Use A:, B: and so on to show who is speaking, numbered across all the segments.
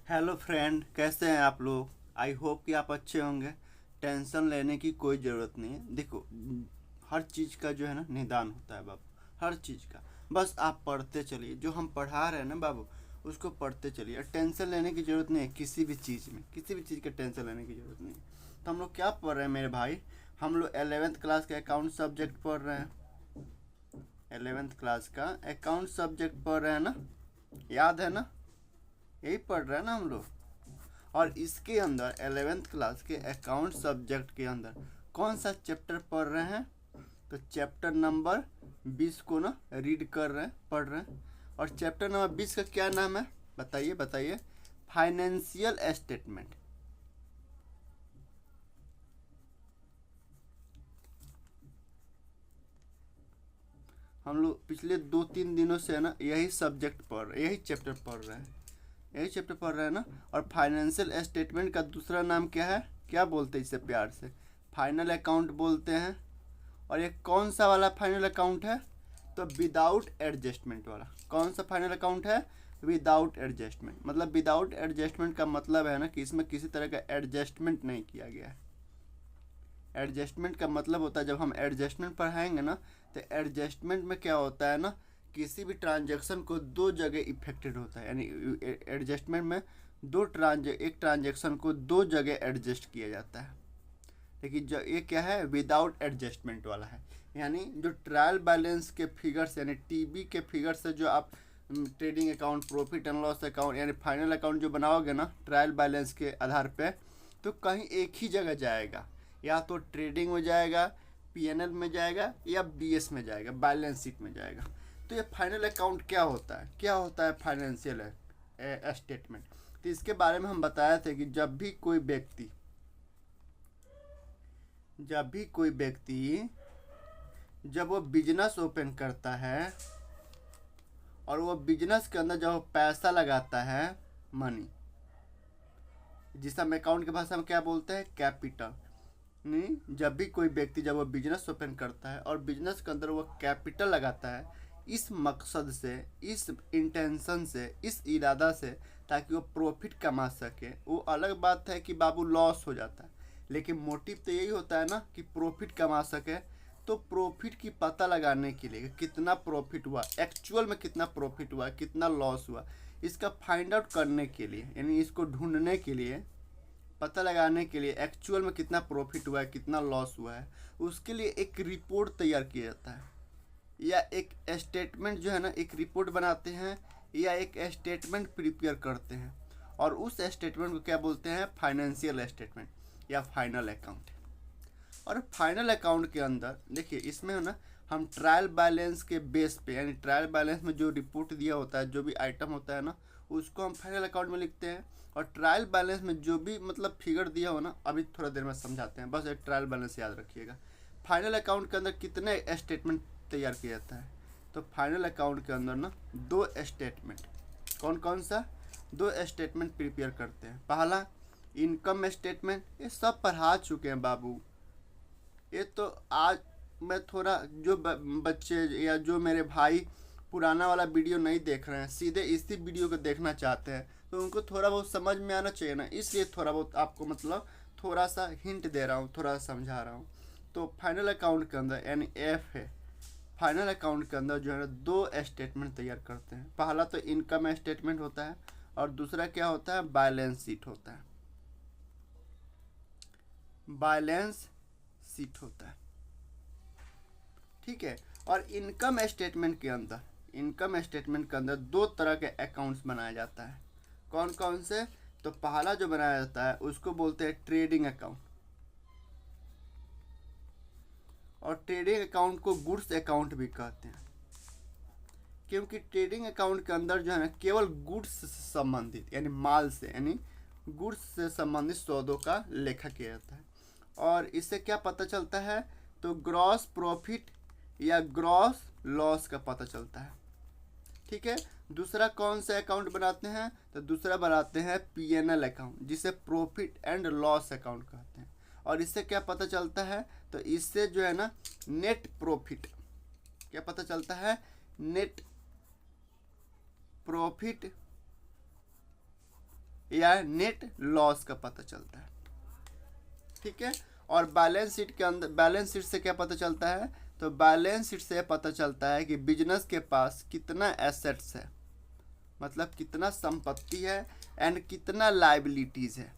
A: Hello friend, कैसे हैं आप लोग। आई होप कि आप अच्छे होंगे। टेंशन लेने की कोई ज़रूरत नहीं है। देखो, हर चीज़ का जो है ना निदान होता है बाबू, हर चीज़ का। बस आप पढ़ते चलिए, जो हम पढ़ा रहे हैं ना बाबू, उसको पढ़ते चलिए। और टेंशन लेने की ज़रूरत नहीं है किसी भी चीज़ में, किसी भी चीज़ का टेंशन लेने की ज़रूरत नहीं है। तो हम लोग क्या पढ़ रहे हैं मेरे भाई? हम लोग 11th क्लास का अकाउंट सब्जेक्ट पढ़ रहे हैं। 11th क्लास का अकाउंट सब्जेक्ट पढ़ रहे हैं ना, याद है ना? यही पढ़ रहे हैं ना हम लोग। और इसके अंदर 11th क्लास के अकाउंट सब्जेक्ट के अंदर कौन सा चैप्टर पढ़ रहे हैं? तो चैप्टर नंबर 20 को ना रीड कर रहे हैं, पढ़ रहे हैं। और चैप्टर नंबर 20 का क्या नाम है? बताइए बताइए। Financial statement. हम लोग पिछले 2-3 दिनों से है ना यही सब्जेक्ट पढ़ रहे, यही चैप्टर पढ़ रहे हैं, यही चैप्टर पढ़ रहे हैं ना। और फाइनेंशियल स्टेटमेंट का दूसरा नाम क्या है? क्या बोलते हैं इसे प्यार से? फाइनल अकाउंट बोलते हैं। और ये कौन सा वाला फाइनल अकाउंट है? तो विदाउट एडजस्टमेंट वाला। कौन सा फाइनल अकाउंट है? Without adjustment. मतलब विदाउट एडजस्टमेंट का मतलब है ना कि इसमें किसी तरह का एडजस्टमेंट नहीं किया गया है। एडजस्टमेंट का मतलब होता है, जब हम एडजस्टमेंट पढ़ाएंगे ना, तो एडजस्टमेंट में क्या होता है ना, किसी भी ट्रांजेक्शन को दो जगह इफेक्टेड होता है। यानी एडजस्टमेंट में एक ट्रांजेक्शन को दो जगह एडजस्ट किया जाता है। लेकिन जो ये क्या है, विदाउट एडजस्टमेंट वाला है। यानी जो ट्रायल बैलेंस के फिगर्स, यानी टीबी के फिगर से जो आप trading account, profit and loss account, यानी फाइनल अकाउंट जो बनाओगे ना ट्रायल बैलेंस के आधार पे, तो कहीं एक ही जगह जाएगा। या तो ट्रेडिंग में जाएगा, पीएनएल में जाएगा, या बीएस में जाएगा, बैलेंस शीट में जाएगा। तो ये फाइनल अकाउंट क्या होता है? क्या होता है फाइनेंशियल स्टेटमेंट? तो इसके बारे में हम बताए थे कि जब भी कोई व्यक्ति जब वो बिजनेस ओपन करता है और वो बिजनेस के अंदर जब वो पैसा लगाता है, मनी, जिसे हम अकाउंट की भाषा में क्या बोलते हैं? कैपिटल। नहीं, जब भी कोई व्यक्ति जब वो बिजनेस ओपन करता है और बिजनेस के अंदर वो कैपिटल लगाता है, इस मकसद से, इस इंटेंशन से, इस इरादा से, ताकि वो प्रॉफिट कमा सके। वो अलग बात है कि बाबू लॉस हो जाता है, लेकिन मोटिव तो यही होता है ना कि प्रॉफिट कमा सके। तो प्रॉफिट की पता लगाने के लिए कितना प्रॉफिट हुआ, एक्चुअल में कितना प्रॉफिट हुआ, कितना लॉस हुआ, इसका फाइंड आउट करने के लिए, यानी इसको ढूंढने के लिए, पता लगाने के लिए एक्चुअल में कितना प्रॉफिट हुआ है, कितना लॉस हुआ है, उसके लिए एक रिपोर्ट तैयार किया जाता है। या एक स्टेटमेंट जो है ना, एक रिपोर्ट बनाते हैं या एक स्टेटमेंट प्रिपेयर करते हैं। और उस स्टेटमेंट को क्या बोलते हैं? फाइनेंशियल स्टेटमेंट या फाइनल अकाउंट। और फाइनल अकाउंट के अंदर देखिए, इसमें है ना हम ट्रायल बैलेंस के बेस पे, यानी ट्रायल बैलेंस में जो रिपोर्ट दिया होता है, जो भी आइटम होता है ना, उसको हम फाइनल अकाउंट में लिखते हैं। और ट्रायल बैलेंस में जो भी मतलब फिगर दिया हो ना, अभी थोड़ा देर में समझाते हैं, बस एक ट्रायल बैलेंस याद रखिएगा। फाइनल अकाउंट के अंदर कितने स्टेटमेंट तैयार किया जाता है? तो फाइनल अकाउंट के अंदर ना दो स्टेटमेंट। कौन कौन सा? दो स्टेटमेंट प्रिपेयर करते हैं। पहला इनकम स्टेटमेंट, ये सब पढ़ा चुके हैं बाबू। ये तो आज मैं थोड़ा, जो बच्चे या जो मेरे भाई पुराना वाला वीडियो नहीं देख रहे हैं, सीधे इसी वीडियो को देखना चाहते हैं, तो उनको थोड़ा बहुत समझ में आना चाहिए ना, इसलिए थोड़ा बहुत आपको मतलब थोड़ा सा हिंट दे रहा हूँ, थोड़ा सा समझा रहा हूँ। तो फाइनल अकाउंट के अंदर यानी एफ है, फाइनल अकाउंट के अंदर जो है ना दो स्टेटमेंट तैयार करते हैं। पहला तो इनकम स्टेटमेंट होता है और दूसरा क्या होता है? बैलेंस शीट होता है। बैलेंस शीट होता है, ठीक है। और इनकम स्टेटमेंट के अंदर दो तरह के अकाउंट्स बनाया जाता है। कौन कौन से? तो पहला जो बनाया जाता है उसको बोलते हैं ट्रेडिंग अकाउंट। और ट्रेडिंग अकाउंट को गुड्स अकाउंट भी कहते हैं, क्योंकि ट्रेडिंग अकाउंट के अंदर जो है ना केवल गुड्स से संबंधित, यानी माल से, यानी गुड्स से संबंधित सौदों का लेखा किया जाता है। और इससे क्या पता चलता है? तो ग्रॉस प्रॉफिट या ग्रॉस लॉस का पता चलता है, ठीक है। दूसरा कौन सा अकाउंट बनाते हैं? तो दूसरा बनाते हैं पीएनएल अकाउंट, जिसे प्रॉफिट एंड लॉस अकाउंट कहते हैं। और इससे क्या पता चलता है? तो इससे जो है ना नेट प्रॉफिट, क्या पता चलता है? नेट प्रॉफिट या नेट लॉस का पता चलता है। ठीक है, और बैलेंस शीट के अंदर, बैलेंस शीट से क्या पता चलता है, तो बैलेंस शीट से पता चलता है कि बिजनेस के पास कितना एसेट्स है, मतलब कितना संपत्ति है एंड कितना लायबिलिटीज है,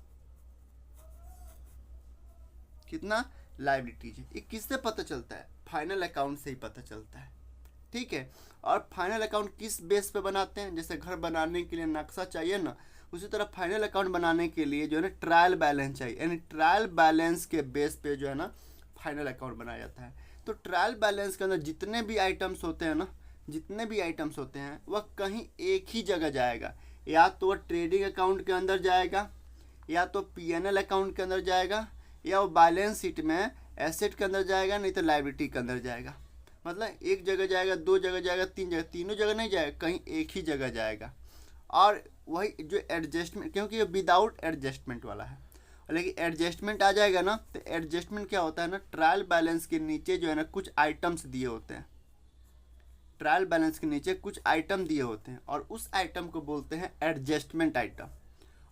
A: कितना लायबिलिटीज है। ये किससे पता चलता है, फाइनल अकाउंट से ही पता चलता है। ठीक है, और फाइनल अकाउंट किस बेस पे बनाते हैं, जैसे घर बनाने के लिए नक्शा चाहिए ना, उसी तरह फाइनल अकाउंट बनाने के लिए जो है ना ट्रायल बैलेंस चाहिए, यानी ट्रायल बैलेंस के बेस पे जो है ना फाइनल अकाउंट बनाया जाता है। तो ट्रायल बैलेंस के अंदर जितने भी आइटम्स होते हैं ना, जितने भी आइटम्स होते हैं वह कहीं एक ही जगह जाएगा, या तो वह ट्रेडिंग अकाउंट के अंदर जाएगा, या तो पीएनएल अकाउंट के अंदर जाएगा, या वो बैलेंस शीट में एसेट के अंदर जाएगा, नहीं तो लायबिलिटी के अंदर जाएगा। मतलब एक जगह जाएगा, दो जगह जाएगा, तीन जगह, तीनों जगह नहीं जाएगा, कहीं एक ही जगह जाएगा। और वही जो एडजस्टमेंट, क्योंकि ये विदाउट एडजस्टमेंट वाला है, लेकिन एडजस्टमेंट आ जाएगा ना, तो एडजस्टमेंट क्या होता है ना, ट्रायल बैलेंस के नीचे जो है ना कुछ आइटम्स दिए होते हैं, ट्रायल बैलेंस के नीचे कुछ आइटम दिए होते हैं, और उस आइटम को बोलते हैं एडजस्टमेंट आइटम।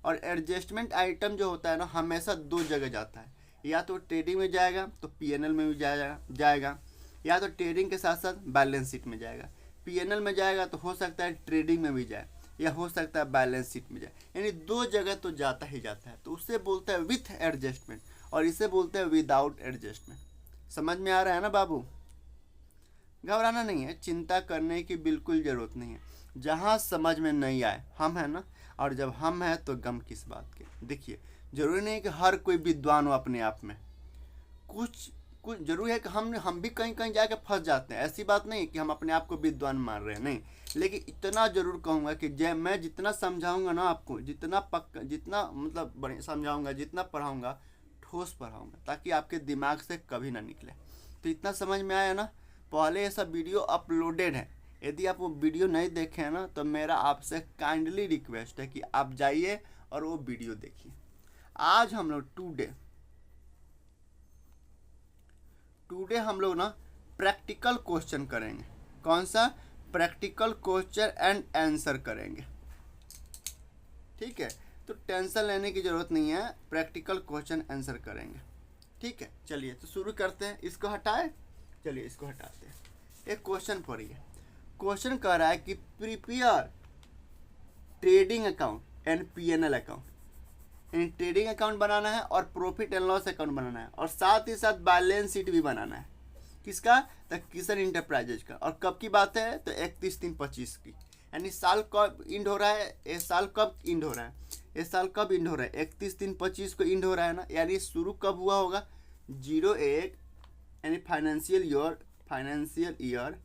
A: और एडजस्टमेंट आइटम जो होता है ना हमेशा दो जगह जाता है, या तो ट्रेडिंग में जाएगा तो पीएनएल में भी जाएगा, या तो ट्रेडिंग के साथ साथ बैलेंस शीट में जाएगा। पीएनएल में जाएगा तो हो सकता है ट्रेडिंग में भी जाए, या हो सकता है बैलेंस शीट में जाए, यानी दो जगह तो जाता ही जाता है। तो उससे बोलते हैं विथ एडजस्टमेंट, और इसे बोलते हैं विदाउट एडजस्टमेंट। समझ में आ रहा है ना बाबू? घबराना नहीं है, चिंता करने की बिल्कुल ज़रूरत नहीं है। जहाँ समझ में नहीं आए हम है ना, और जब हम हैं तो गम किस बात के। देखिए, जरूरी नहीं कि हर कोई विद्वान हो अपने आप में, कुछ कुछ जरूरी है कि हम भी कहीं कहीं जाके फंस जाते हैं। ऐसी बात नहीं कि हम अपने आप को विद्वान मान रहे हैं, नहीं, लेकिन इतना जरूर कहूँगा कि मैं जितना समझाऊंगा ना आपको, जितना मतलब बड़े समझाऊंगा, जितना पढ़ाऊंगा, ठोस पढ़ाऊंगा, ताकि आपके दिमाग से कभी ना निकले। तो इतना समझ में आया ना? पहले ये सब वीडियो अपलोडेड है, यदि आप वो वीडियो नहीं देखे हैं ना, तो मेरा आपसे काइंडली रिक्वेस्ट है कि आप जाइए और वो वीडियो देखिए। आज हम लोग टुडे हम लोग ना प्रैक्टिकल क्वेश्चन करेंगे। कौन सा? प्रैक्टिकल क्वेश्चन एंड आंसर करेंगे। ठीक है, तो टेंशन लेने की जरूरत नहीं है, प्रैक्टिकल क्वेश्चन आंसर करेंगे। ठीक है, चलिए तो शुरू करते हैं। इसको हटाए, चलिए इसको हटाते हैं। एक क्वेश्चन पढ़िए। क्वेश्चन कह रहा है कि prepare trading account and PNL account, यानी ट्रेडिंग अकाउंट बनाना है और प्रॉफिट एंड लॉस अकाउंट बनाना है, और साथ ही साथ बैलेंस शीट भी बनाना है। किसका? द किशन इंटरप्राइजेज का। और कब की बात है? तो 31/3/25 की, यानी साल कब इंड हो रहा है, ये साल कब इंड हो रहा है, ये साल कब इंड हो रहा है, 31/3/25 को इंड हो रहा है ना, यानी शुरू कब हुआ होगा? 01, यानी फाइनेंशियल ईयर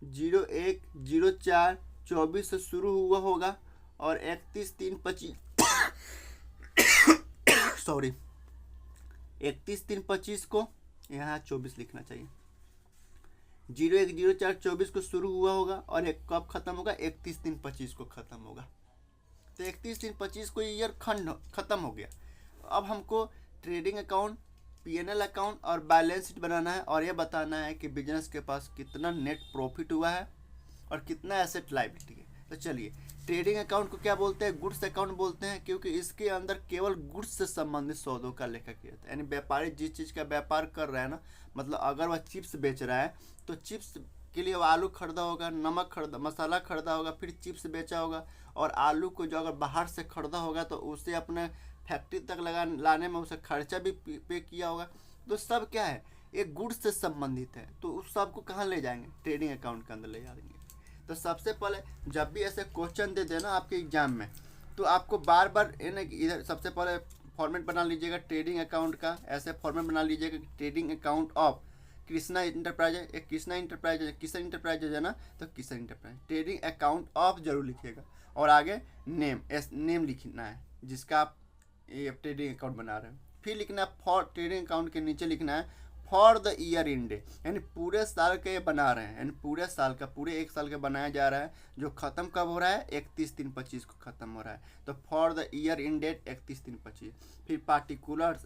A: 01/04/24 से शुरू हुआ होगा, और 31/3/25 सॉरी 31/3/25 को, यहाँ 24 लिखना चाहिए, 01/04/24 को शुरू हुआ होगा, और एक कब खत्म होगा? 31/3/25 को खत्म होगा। तो 31/3/25 को ईयर खत्म हो गया। अब हमको ट्रेडिंग अकाउंट, पीएनएल अकाउंट और बैलेंस शीट बनाना है, और ये बताना है कि बिजनेस के पास कितना नेट प्रॉफिट हुआ है और कितना एसेट लायबिलिटी है। तो चलिए, ट्रेडिंग अकाउंट को क्या बोलते हैं? गुड्स अकाउंट बोलते हैं, क्योंकि इसके अंदर केवल गुड्स से संबंधित सौदों का लेखा किया जाता है। यानी व्यापारी जिस चीज़ का व्यापार कर रहा है ना, मतलब अगर वह चिप्स बेच रहा है तो चिप्स के लिए वो आलू खरीदा होगा, नमक खरीदा, मसाला खरीदा होगा, फिर चिप्स बेचा होगा, और आलू को जो अगर बाहर से खरीदा होगा तो उसे अपने फैक्ट्री तक लाने में उसे खर्चा भी पे किया होगा। तो सब क्या है? एक गुड्स से संबंधित है। तो उस सब को कहाँ ले जाएंगे? ट्रेडिंग अकाउंट के अंदर ले जाएंगे। तो सबसे पहले जब भी ऐसे क्वेश्चन दे देना आपके एग्जाम में, तो आपको बार बार इधर सबसे पहले फॉर्मेट बना लीजिएगा ट्रेडिंग अकाउंट का। ऐसे फॉर्मेट बना लीजिएगा trading account of Krishna enterprise, एक कृष्णा इंटरप्राइज, किशन इंटरप्राइजेज है ना, तो Kishan enterprise trading account of जरूर लिखिएगा, और आगे नेम लिखना है जिसका आप ये ट्रेडिंग अकाउंट बना रहे हैं। फिर लिखना है फॉर, ट्रेडिंग अकाउंट के नीचे लिखना है फॉर द ईयर इंड, यानी पूरे साल के ये बना रहे हैं, यानी पूरे साल का, पूरे एक साल का बनाया जा रहा है, जो खत्म कब हो रहा है? 31/3/25 को खत्म हो रहा है। तो for the year ended 31/3/25। फिर पार्टिकुलर्स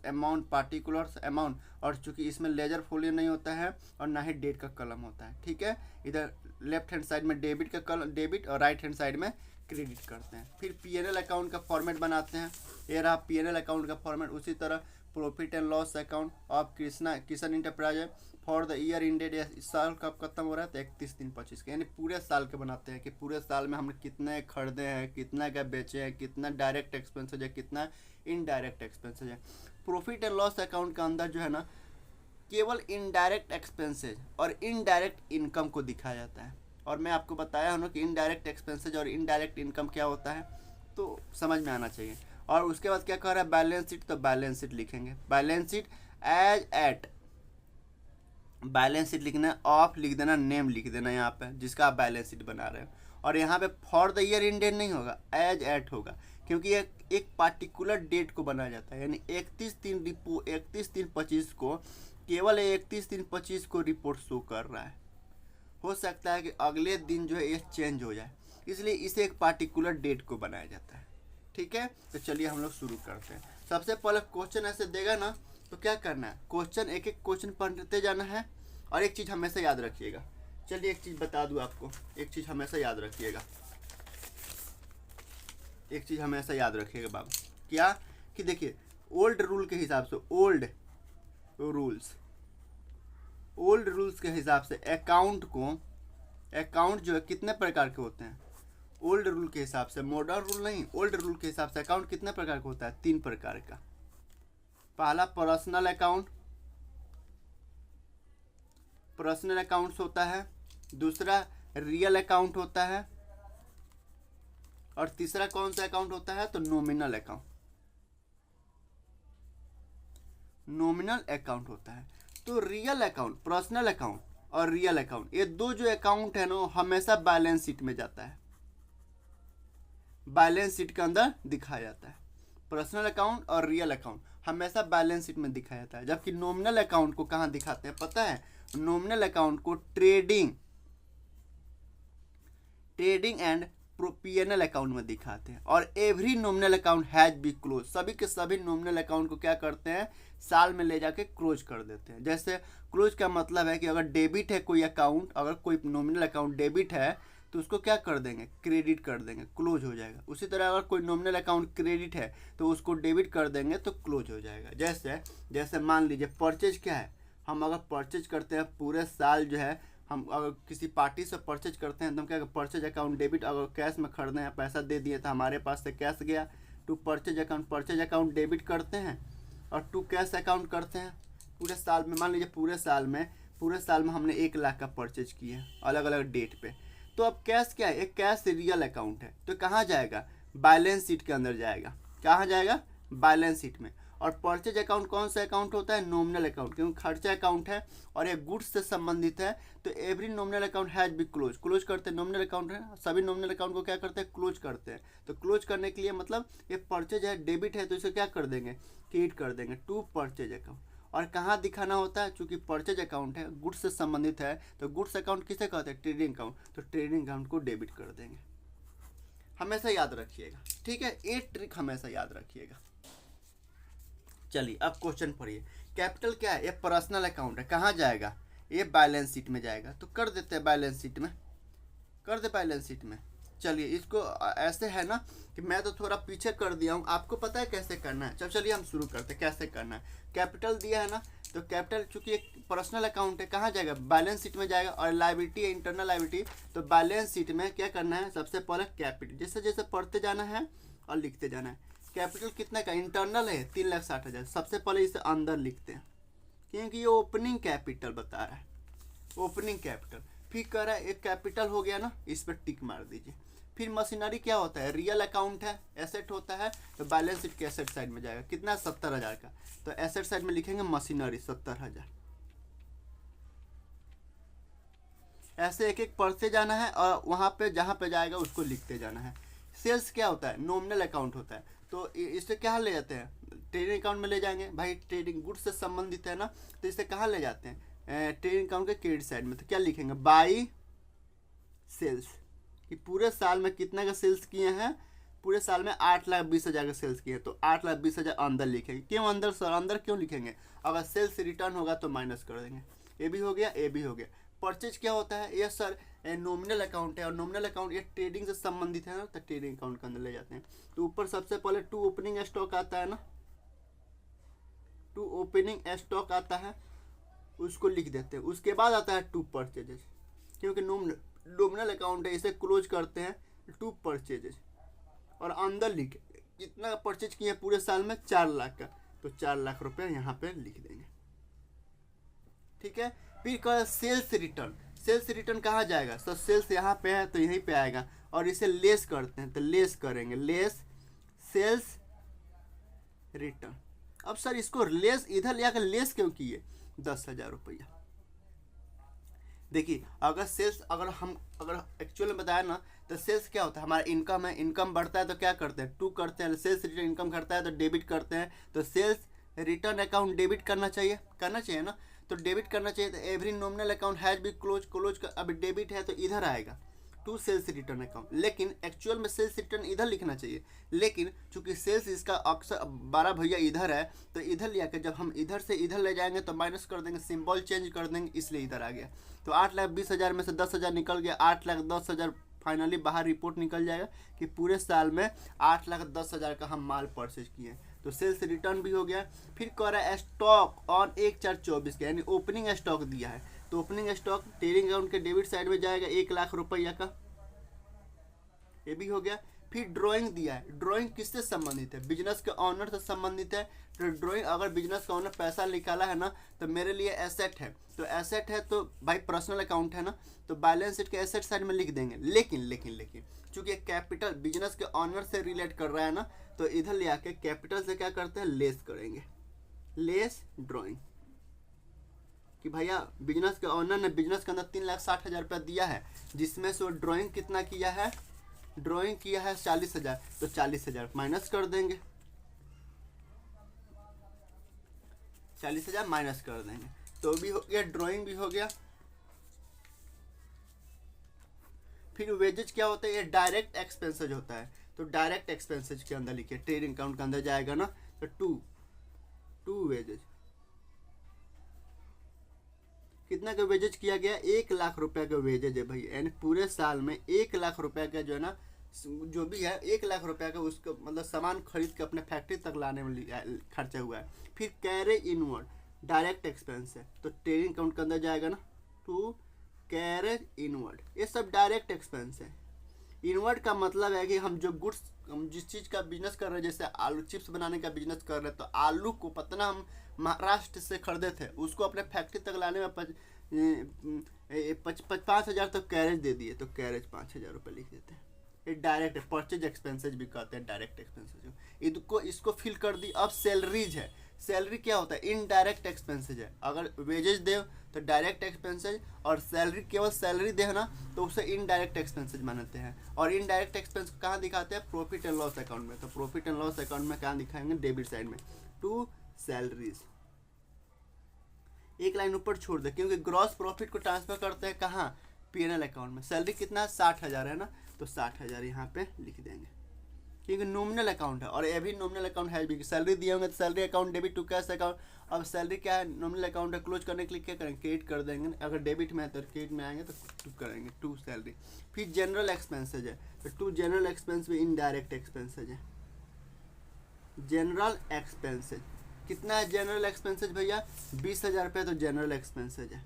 A: अमाउंट, और चूंकि इसमें लेजर फोलियो नहीं होता है और ना ही डेट का कलम होता है। ठीक है, इधर लेफ्ट हैंड साइड में डेबिट का कलम, डेबिट, और राइट हैंड साइड में क्रेडिट करते हैं। फिर पीएनएल अकाउंट का फॉर्मेट बनाते हैं, ये रहा पीएनएल अकाउंट का फॉर्मेट। उसी तरह profit and loss account of Kishan enterprise for the year ended, साल कब खत्म हो रहा है तो 31/3/25 के, यानी पूरे साल के बनाते हैं कि पूरे साल में हमने कितने खरीदे हैं, कितना का बेचे हैं, कितना डायरेक्ट एक्सपेंसेज है, कितना इनडायरेक्ट एक्सपेंसेज है। प्रॉफिट एंड लॉस अकाउंट के अंदर जो है ना केवल इनडायरेक्ट एक्सपेंसेज और इनडायरेक्ट इनकम को दिखाया जाता है। और मैं आपको बताया हूँ ना कि इनडायरेक्ट एक्सपेंसेज और इनडायरेक्ट इनकम क्या होता है, तो समझ में आना चाहिए। और उसके बाद क्या कह रहा है बैलेंस शीट, तो बैलेंस शीट लिखेंगे। Balance sheet as at, balance sheet लिखना है, ऑफ लिख देना, नेम लिख देना यहाँ पे जिसका आप बैलेंस शीट बना रहे हो। और यहाँ पे फॉर द ईयर इंडेड नहीं होगा, एज एट होगा, क्योंकि एक पार्टिकुलर डेट को बनाया जाता है, यानी 31/3/25 को, केवल 31/3/25 को रिपोर्ट शो कर रहा है। हो सकता है कि अगले दिन जो है ये चेंज हो जाए, इसलिए इसे एक पार्टिकुलर डेट को बनाया जाता है। ठीक है, तो चलिए हम लोग शुरू करते हैं। सबसे पहले क्वेश्चन ऐसे देगा ना, तो क्या करना है, क्वेश्चन एक एक क्वेश्चन पढ़ते जाना है। और एक चीज़ हमेशा याद रखिएगा, चलिए एक चीज़ बता दूं आपको, एक चीज़ हमेशा याद रखिएगा, एक चीज़ हमेशा याद रखिएगा बाबू, क्या कि देखिए ओल्ड रूल के हिसाब से, ओल्ड रूल्स के हिसाब से अकाउंट जो है कितने प्रकार के होते हैं। ओल्ड रूल के हिसाब से, मॉडर्न रूल नहीं, ओल्ड रूल के हिसाब से अकाउंट कितने प्रकार का होता है, 3 प्रकार का। पहला पर्सनल अकाउंट्स होता है, दूसरा रियल अकाउंट होता है, और तीसरा कौन सा अकाउंट होता है, तो नॉमिनल अकाउंट होता है। तो रियल अकाउंट, पर्सनल अकाउंट और रियल अकाउंट, ये दो जो अकाउंट है ना हमेशा बैलेंस शीट में जाता है, बैलेंस शीट के अंदर दिखाया जाता है। पर्सनल अकाउंट और रियल अकाउंट हमेशा बैलेंस शीट में दिखाया जाता है, जबकि नॉमिनल अकाउंट को कहाँ दिखाते हैं पता है, नॉमिनल अकाउंट को ट्रेडिंग एंड पीएनएल अकाउंट में दिखाते हैं। और every nominal account has be close, सभी के सभी नॉमिनल अकाउंट को क्या करते हैं, साल में ले जाके क्लोज कर देते हैं। जैसे क्लोज का मतलब है कि अगर डेबिट है कोई अकाउंट, अगर कोई नॉमिनल अकाउंट डेबिट है तो उसको क्या कर देंगे, क्रेडिट कर देंगे, क्लोज हो जाएगा। उसी तरह अगर कोई नॉमिनल अकाउंट क्रेडिट है तो उसको डेबिट कर देंगे तो क्लोज हो जाएगा। जैसे मान लीजिए परचेज क्या है, हम अगर परचेज करते हैं पूरे साल जो है, हम अगर किसी पार्टी से परचेज करते हैं तो हम क्या, परचेज अकाउंट डेबिट, अगर कैश में खरीदे हैं पैसा दे दिए तो हमारे पास से कैश गया, टू परचेज अकाउंट डेबिट करते हैं और टू कैश अकाउंट करते हैं। पूरे साल में मान लीजिए पूरे साल में हमने 1 लाख का परचेज किए अलग अलग डेट पे, तो अब कैश क्या है, एक कैश रियल अकाउंट है, तो कहाँ जाएगा, बैलेंस शीट के अंदर जाएगा। कहाँ जाएगा, बैलेंस शीट में। और परचेज अकाउंट कौन सा अकाउंट होता है, नॉमिनल अकाउंट, क्योंकि खर्चा अकाउंट है और ये गुड्स से संबंधित है, तो every nominal account has be close करते हैं। नॉमिनल अकाउंट है, सभी नॉमिनल अकाउंट को क्या करते हैं, क्लोज करते हैं। तो क्लोज करने के लिए मतलब ये परचेज है, डेबिट है, तो इसे क्या कर देंगे, क्रेडिट कर देंगे टू परचेज अकाउंट। और कहाँ दिखाना होता है, चूंकि परचेज अकाउंट है, गुड्स से संबंधित है, तो गुड्स अकाउंट किसे कहते हैं, ट्रेडिंग अकाउंट, तो ट्रेडिंग अकाउंट को डेबिट कर देंगे। हमेशा याद रखिएगा, ठीक है, ये ट्रिक हमेशा याद रखिएगा। चलिए अब क्वेश्चन पढ़िए। कैपिटल क्या है, ये पर्सनल अकाउंट है, कहाँ जाएगा, ये बैलेंस शीट में जाएगा, तो कर देते हैं बैलेंस शीट में, कर दे बैलेंस शीट में। चलिए इसको ऐसे है ना कि मैं तो थोड़ा पीछे कर दिया हूँ, आपको पता है कैसे करना है। चलिए हम शुरू करते हैं कैसे करना है। कैपिटल दिया है ना, तो कैपिटल चूंकि एक पर्सनल अकाउंट है, कहाँ जाएगा, बैलेंस शीट में जाएगा। और लायबिलिटी है, इंटरनल लायबिलिटी, तो बैलेंस शीट में क्या करना है, सबसे पहले कैपिटल, जैसे जैसे पढ़ते जाना है और लिखते जाना है। कैपिटल कितना का, इंटरनल है 3,60,000, सबसे पहले इसे अंदर लिखते हैं क्योंकि ये ओपनिंग कैपिटल बता रहा है, ओपनिंग कैपिटल। फिर कह रहा है एक कैपिटल हो गया ना, इस पर टिक मार दीजिए। फिर मशीनरी क्या होता है, रियल अकाउंट है, एसेट होता है, तो बैलेंस शीट के एसेट साइड में जाएगा, कितना 70,000 का, तो एसेट साइड में लिखेंगे मशीनरी 70,000। ऐसे एक एक पढ़ते जाना है और वहाँ पे जहाँ पे जाएगा उसको लिखते जाना है। सेल्स क्या होता है, नॉमिनल अकाउंट होता है, तो इसे क्या ले जाते हैं, ट्रेडिंग अकाउंट में ले जाएंगे। भाई ट्रेडिंग गुड्स से संबंधित है ना, तो इसे कहाँ ले जाते हैं, ट्रेडिंग अकाउंट के क्रेडिट साइड में। तो क्या लिखेंगे, बाई सेल्स, कि पूरे साल में कितना का सेल्स किए हैं, पूरे साल में 8,20,000 का सेल्स किए, तो 8,20,000 अंदर लिखेंगे। क्यों अंदर सर, अंदर क्यों लिखेंगे, अगर सेल्स रिटर्न होगा तो माइनस कर देंगे। ये भी हो गया, ये भी हो गया। परचेज क्या होता है? यस सर, नॉमिनल अकाउंट है, और नॉमिनल अकाउंट ये ट्रेडिंग से संबंधित है ना, तो ट्रेडिंग अकाउंट के अंदर ले जाते हैं। तो ऊपर सबसे पहले टू ओपनिंग स्टॉक आता है ना, टू ओपनिंग स्टॉक आता है, उसको लिख देते हैं। उसके बाद आता है टू परचेजेस, क्योंकि नॉमिनल अकाउंट है, इसे क्लोज करते हैं टू परचेजेस। और अंदर लिख कितना परचेज किए पूरे साल में, 4 लाख का, तो 4 लाख रुपए यहाँ पे लिख देंगे। ठीक है। फिर कह सेल्स रिटर्न, सेल्स रिटर्न कहाँ जाएगा? तो सेल्स यहाँ पे है तो यहीं पे आएगा, और इसे लेस करते हैं तो लेस करेंगे, लेस सेल्स रिटर्न। अब सर इसको लेस इधर ले आकर लेस क्यों किए? 10,000 रुपया। देखिए अगर एक्चुअल में बताया ना, तो सेल्स क्या होता है? हमारा इनकम है, इनकम बढ़ता है तो क्या करते हैं? टू करते हैं, सेल्स रिटर्न इनकम घटता है तो डेबिट करते हैं, तो सेल्स रिटर्न अकाउंट डेबिट करना चाहिए ना, तो डेबिट करना चाहिए। तो every nominal account has be close का, अब डेबिट है तो इधर आएगा टू सेल्स रिटर्न अकाउंट, लेकिन एक्चुअल में सेल्स रिटर्न इधर लिखना चाहिए। लेकिन चूंकि सेल्स इसका अक्सर 12 भैया इधर है, तो इधर ले आकर जब हम इधर से इधर ले जाएंगे तो माइनस कर देंगे, सिंबल चेंज कर देंगे, इसलिए इधर आ गया। तो 8,20,000 में से 10,000 निकल गया, 8,10,000 फाइनली बाहर रिपोर्ट निकल जाएगा कि पूरे साल में 8,10,000 का हम माल परचेज किए हैं। तो सेल्स रिटर्न भी हो गया। फिर कह रहा है स्टॉक ऑन 1/4/24 का, यानी ओपनिंग स्टॉक दिया है, तो ओपनिंग स्टॉक ट्रेडिंग अकाउंट के डेबिट साइड में जाएगा 1 लाख रुपया का, ये भी हो गया। फिर ड्राइंग दिया है, ड्राइंग किससे संबंधित है? बिजनेस के ऑनर से संबंधित है। तो ड्राइंग अगर बिजनेस का ऑनर पैसा निकाला है ना, तो मेरे लिए एसेट है, तो एसेट है तो भाई पर्सनल अकाउंट है ना, तो बैलेंस शीट के एसेट साइड में लिख देंगे। लेकिन चूंकि कैपिटल बिजनेस के ऑनर से रिलेट कर रहा है ना, तो इधर ले आके कैपिटल से क्या करते हैं? लेस करेंगे, लेस ड्राइंग, कि भैया बिजनेस के ऑनर ने बिजनेस के अंदर 3,60,000 रुपया दिया है, जिसमें से वो ड्राइंग कितना किया है? ड्राइंग किया है 40,000, तो 40,000 माइनस कर देंगे, 40,000 माइनस कर देंगे, तो भी हो गया, ड्राइंग भी हो गया। फिर वेजेज क्या होता है? ये डायरेक्ट एक्सपेंसेज होता है, तो डायरेक्ट एक्सपेंसेज के अंदर लिखिए, ट्रेडिंग अकाउंट के अंदर जाएगा ना, तो टू वेजेज। कितना का वेजेज किया गया? 1 लाख रुपया का वेजेज है भाई, यानी पूरे साल में 1 लाख रुपया का जो है ना, जो भी है 1 लाख रुपया का उसको मतलब सामान खरीद के अपने फैक्ट्री तक लाने में खर्चा हुआ है। फिर कैरे इनवर्ड डायरेक्ट एक्सपेंस है, तो ट्रेडिंग अकाउंट के अंदर जाएगा ना, टू कैरेज इनवर्ड, ये सब डायरेक्ट एक्सपेंस है। इनवर्ड का मतलब है कि हम जो गुड्स, हम जिस चीज़ का बिजनेस कर रहे हैं, जैसे आलू चिप्स बनाने का बिजनेस कर रहे हैं, तो आलू को पतना हम महाराष्ट्र से खरीदे थे, उसको अपने फैक्ट्री तक लाने में 5,000 तक कैरेज दे दिए, तो कैरेज 5,000 रुपये लिख देते हैं। ये डायरेक्ट परचेज एक्सपेंसेज भी कहते हैं, डायरेक्ट एक्सपेंसेज। इसको फिल कर दी। अब सैलरीज है, सैलरी क्या होता है? इनडायरेक्ट एक्सपेंसेज है। अगर वेजेज दे तो डायरेक्ट एक्सपेंसेज, और सैलरी केवल सैलरी दे ना, तो उसे इनडायरेक्ट एक्सपेंसेज मानते हैं। और इनडायरेक्ट एक्सपेंस कहाँ दिखाते हैं? प्रॉफिट एंड लॉस अकाउंट में। तो प्रॉफिट एंड लॉस अकाउंट में कहाँ दिखाएंगे? डेबिट साइड में, टू सैलरीज। एक लाइन ऊपर छोड़ दे, क्योंकि ग्रॉस प्रॉफिट को ट्रांसफर करते हैं कहाँ? पीएनएल अकाउंट में। सैलरी कितना है? 60,000 है ना, तो 60,000 यहाँ पे लिख देंगे, क्योंकि नॉमिनल अकाउंट है। और एवरी नॉमिनल अकाउंट है भी, सैलरी दिए होंगे तो salary account debit to cash account. अब सैलरी क्या है? नॉमिनल अकाउंट है, क्लोज करने के लिए क्या करेंगे? क्रेडिट कर देंगे। अगर डेबिट में है तो क्रेडिट में आएंगे तो टू करेंगे, टू सैलरी। फिर जनरल एक्सपेंसेज है, तो टू जनरल एक्सपेंस भी इनडायरेक्ट एक्सपेंसेज है। जनरल एक्सपेंसेज कितना है? जनरल एक्सपेंसेज भैया 20,000 रुपये, तो जनरल एक्सपेंसेज है।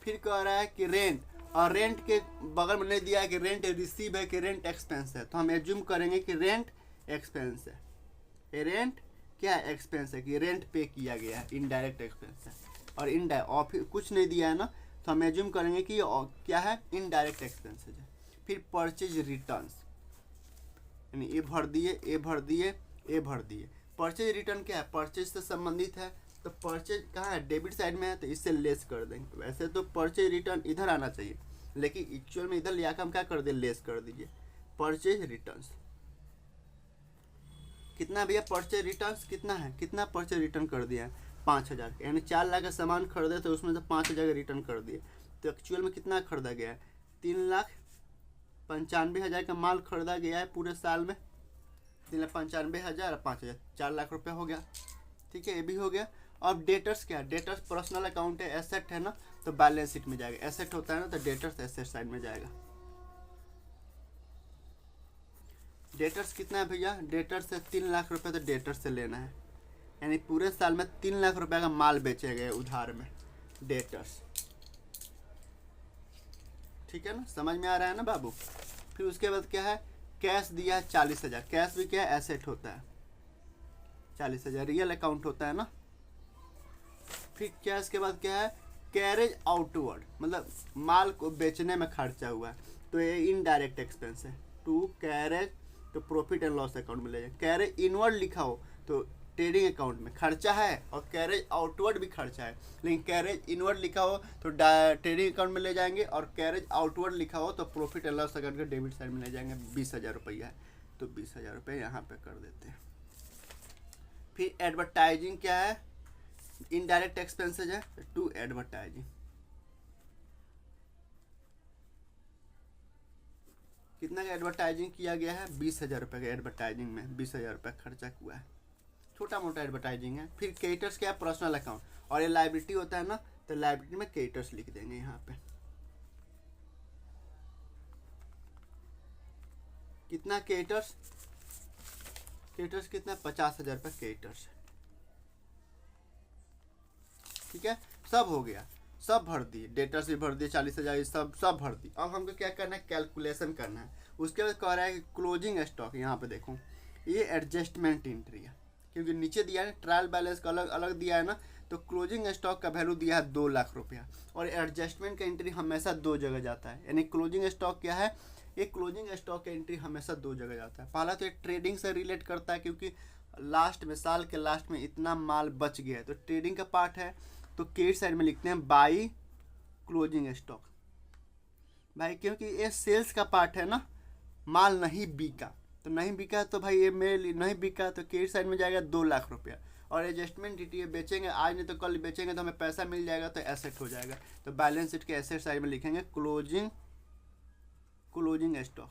A: फिर कह रहा है कि रेंट, और रेंट के बगल में नहीं दिया है कि रेंट रिसीव है कि रेंट एक्सपेंस है, तो हम एज्यूम करेंगे कि रेंट एक्सपेंस है। ये रेंट क्या है? एक्सपेंस है, कि रेंट पे किया गया है, इनडायरेक्ट एक्सपेंस है। और इनडायरेक्ट कुछ नहीं दिया है ना, तो हम एज्यूम करेंगे कि ये क्या है? इनडायरेक्ट एक्सपेंसेज है। फिर परचेज रिटर्न्स, यानी ये भर दिए, ये भर दिए, ये भर दिए। परचेज रिटर्न क्या है? परचेज से संबंधित है, तो परचेज कहाँ है? डेबिट साइड में है, तो इससे लेस कर देंगे। वैसे तो परचेज रिटर्न इधर आना चाहिए, लेकिन एक्चुअल में इधर लिया हम क्या कर दे? लेस कर दीजिए। परचेज रिटर्न्स कितना भैया? परचेज रिटर्न्स कितना है? कितना परचेज रिटर्न कर दिया है? 5,000, यानी 4 लाख का सामान खरीदे तो उसमें से 5,000 का रिटर्न कर दिए। तो एक्चुअल में कितना खरीदा गया है? 3,95,000 का माल खरीदा गया है पूरे साल में। 3,95,000 और 5,000, 4 लाख रुपया हो गया। ठीक है, ये भी हो गया। अब डेटर्स क्या है, डेटर्स पर्सनल अकाउंट है, एसेट है ना, तो बैलेंस शीट में जाएगा। एसेट होता है ना, तो डेटर्स एसेट साइड में जाएगा। डेटर्स कितना है भैया, डेटर्स से 3 लाख रुपए तो डेटर्स से लेना है, यानी पूरे साल में 3 लाख रुपए का माल बेचे गए उधार में, डेटर्स। ठीक है ना, समझ में आ रहा है ना बाबू। फिर उसके बाद क्या है, कैश दिया है 40,000। कैश भी क्या है, एसेट होता है, 40,000 रियल अकाउंट होता है ना। फिर कैश के बाद क्या है, कैरेज आउटवर्ड, मतलब माल को बेचने में खर्चा हुआ है, तो ये इनडायरेक्ट एक्सपेंस है। टू कैरेज तो प्रॉफिट एंड लॉस अकाउंट में ले जाए। कैरेज इनवर्ड लिखा हो तो ट्रेडिंग अकाउंट में खर्चा है, और कैरेज आउटवर्ड भी खर्चा है, लेकिन कैरेज इनवर्ड लिखा हो तो ट्रेडिंग अकाउंट में ले जाएंगे, और कैरेज आउटवर्ड लिखा हो तो प्रॉफिट एंड लॉस अकाउंट के डेबिट साइड में ले जाएंगे। 20,000 रुपया है, तो 20,000 रुपये यहाँ पे कर देते हैं। फिर एडवर्टाइजिंग क्या है, इनडायरेक्ट एक्सपेंसेज है, टू एडवर्टाइजिंग। कितना का एडवर्टाइजिंग किया गया है, 20,000 रुपये का एडवर्टाइजिंग में 20,000 रुपये खर्चा हुआ है, छोटा मोटा एडवर्टाइजिंग है। फिर क्रेडिटर्स क्या है, पर्सनल अकाउंट, और ये लाइबिलिटी होता है ना, तो लाइबिलिटी में क्रेडिटर्स लिख देंगे यहाँ पे। कितना क्रेडिटर्स, क्रेडिटर्स कितना, 50,000 रुपये क्रेडिटर्स। ठीक है, सब हो गया, सब भर दिए, डेटर्स भी भर दिए 40,000, सब भर दिए। अब हमको क्या करना है, कैलकुलेशन करना है। उसके बाद कह रहा है कि क्लोजिंग स्टॉक, यहाँ पे देखो ये एडजस्टमेंट एंट्री है, क्योंकि नीचे दिया है ट्रायल बैलेंस का अलग अलग दिया है ना, तो क्लोजिंग स्टॉक का वैल्यू दिया है 2 लाख रुपया, और एडजस्टमेंट का एंट्री हमेशा 2 जगह जाता है। यानी क्लोजिंग स्टॉक क्या है, ये क्लोजिंग स्टॉक का एंट्री हमेशा 2 जगह जाता है। पहला तो ये ट्रेडिंग से रिलेट करता है, क्योंकि लास्ट में, साल के लास्ट में इतना माल बच गया है, तो ट्रेडिंग का पार्ट है, तो क्रेडिट साइड में लिखते हैं बाई क्लोजिंग स्टॉक भाई, क्योंकि ये सेल्स का पार्ट है ना, माल नहीं बिका, तो नहीं बिका तो भाई ये मेरे लिए नहीं बिका, तो क्रेडिट साइड में जाएगा 2 लाख रुपया। और एडजस्टमेंट ड्यूटी बेचेंगे आज नहीं तो कल बेचेंगे, तो हमें पैसा मिल जाएगा, तो एसेट हो जाएगा, तो बैलेंस शीट के एसेट साइड में लिखेंगे क्लोजिंग स्टॉक।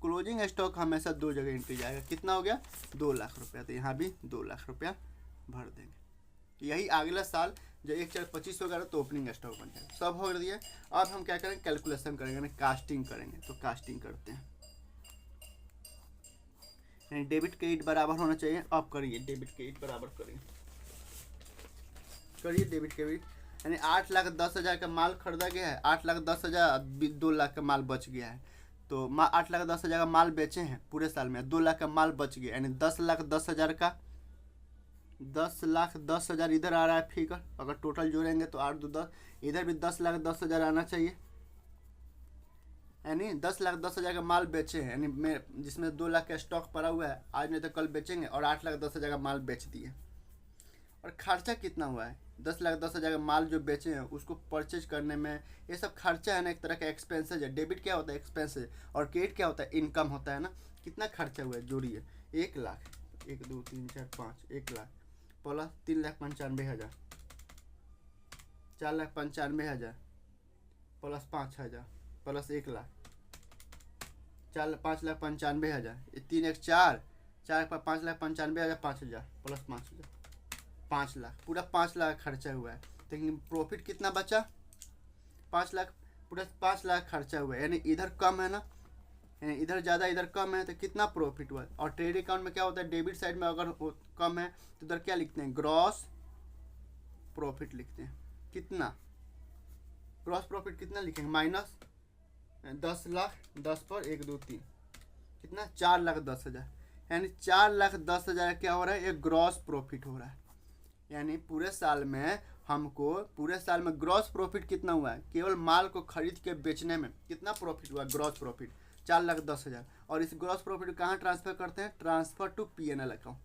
A: क्लोजिंग स्टॉक हमेशा 2 जगह एंट्री जाएगा। कितना हो गया, 2 लाख रुपया, तो यहाँ भी 2 लाख रुपया भर देंगे। यही अगला साल जब 1/4/25 होगा तो ओपनिंग स्टॉक बन जाएगा। सब हो दिया। अब हम क्या करेंगे, कैलकुलेशन करेंगे ना, कास्टिंग करेंगे। तो कास्टिंग करते हैं, यानी डेबिट क्रेडिट बराबर होना चाहिए। अब करिए डेबिट क्रेडिट बराबर करिए, डेबिट क्रेडिट, यानी 8,10,000 का माल खरीदा गया है, 8,10,000, 2 लाख का माल बच गया है, तो 8,10,000 का माल बेचे हैं पूरे साल में, 2 लाख का माल बच गया, यानी 10,10,000 का 10,10,000 इधर आ रहा है फिगर। अगर टोटल जोड़ेंगे तो 8 2 10, इधर भी 10,10,000 आना चाहिए, यानी 10,10,000 का माल बेचे हैं, यानी जिसमें 2 लाख का स्टॉक पड़ा हुआ है, आज नहीं तो कल बेचेंगे, और 8,10,000 का माल बेच दिए। और खर्चा कितना हुआ है, 10,10,000 का माल जो बेचे हैं उसको परचेज करने में, ये सब खर्चा है ना, एक तरह का एक्सपेंसेज है। डेबिट क्या होता है, एक्सपेंसेज, और क्रेडिट क्या होता है, इनकम होता है ना। कितना खर्चा हुआ है, जोड़िए, 1 lakh, 1 2 3 4 5, 1 lakh plus 3,95,000, 4,95,000 plus 5,000 plus 1 lakh, 5,95,000, 3 1 4, 4 पर 5,95,000, 5,000 प्लस 5,000, 5 लाख, पूरा 5 लाख खर्चा हुआ है। लेकिन प्रॉफिट कितना बचा, 5 लाख, पूरा 5 लाख खर्चा हुआ है, यानी इधर कम है ना, यानी इधर ज़्यादा इधर कम है, तो कितना प्रॉफिट हुआ। और ट्रेडिंग अकाउंट में क्या होता है, डेबिट साइड में अगर कम है तो इधर क्या लिखते हैं, ग्रॉस प्रॉफिट लिखते हैं। कितना ग्रॉस प्रॉफिट कितना लिखेंगे, माइनस 10 लाख, 10 पर 1 2 3, कितना 4,10,000, यानी 4,10,000 क्या हो रहा है, एक ग्रॉस प्रॉफिट हो रहा है। यानी पूरे साल में हमको, पूरे साल में ग्रॉस प्रॉफिट कितना हुआ है, केवल माल को खरीद के बेचने में कितना प्रॉफिट हुआ, ग्रॉस प्रॉफिट 4,10,000। और इस ग्रॉस प्रॉफिट कहाँ ट्रांसफर करते हैं, transfer to PNL account,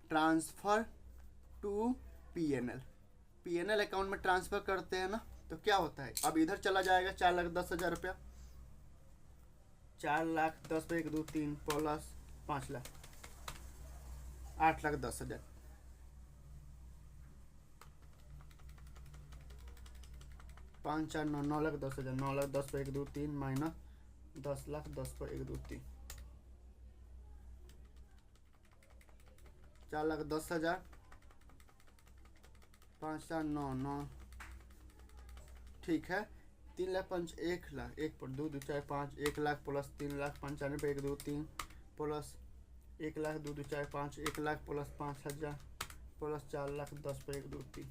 A: transfer to PNL account में ट्रांसफर करते हैं ना, तो क्या होता है, अब इधर चला जाएगा 4,10,000 रुपया, 4,10,000 पे 1 2 3 प्लस 5 लाख, 8,10,000, 5 4 9, 9,10,000, 9,10,000 पे 1 2 3 माइनस 10,10,000 पर 1 2 3, 4,10,000 5 4 9 9, ठीक है। 3,05,000 1,00,000 1 पर 2 2 4 5 1,00,000 प्लस 3,95,000 1 2 3 प्लस 1,00,000 2 2 4 5 1,00,000 प्लस 5,000 प्लस 4,10,000 पर 1 2 3